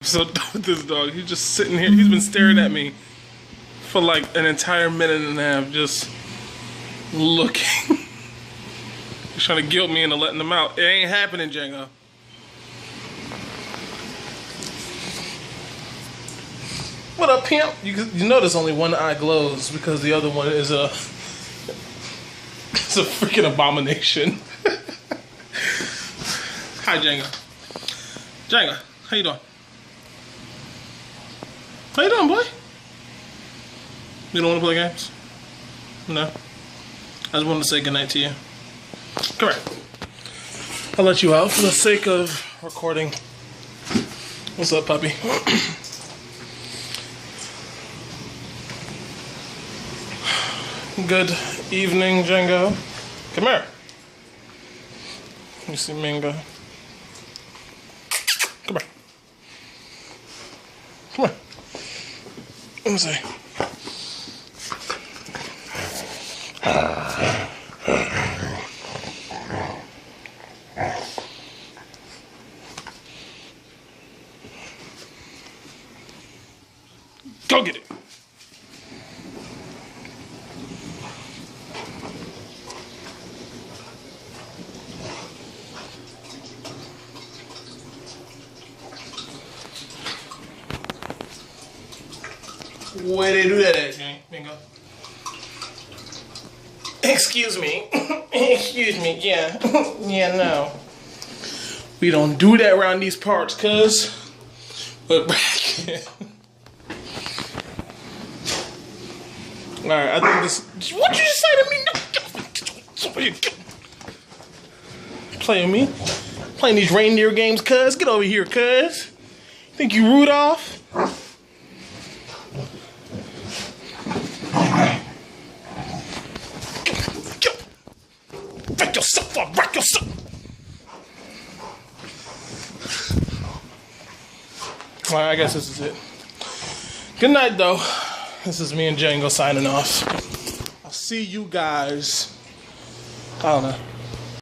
So with this dog, he's just sitting here. He's been staring at me for like an entire minute and a half, just looking. He's trying to guilt me into letting him out. It ain't happening, Django. What up, pimp? You notice only one eye glows because the other one is a it's a freaking abomination. Hi, Django. Django, how you doing? How you doing, boy? You don't want to play games? No? I just wanted to say goodnight to you. Come here. I'll let you out for the sake of recording. What's up, puppy? Good evening, Django. Come here. You see Mingo? Come here. Come here. Let me see. Go get it. Where they do that at, Bingo? Excuse me. Excuse me, yeah. Yeah, no. We don't do that around these parts, cuz. But back in. Alright, I think this. What'd you just say to me? Playing me? Playing these reindeer games, cuz? Get over here, cuz. Think you Rudolph? Wreck yourself up, wreck yourself! Alright, I guess this is it. Good night, though. This is me and Django signing off. I'll see you guys. I don't know.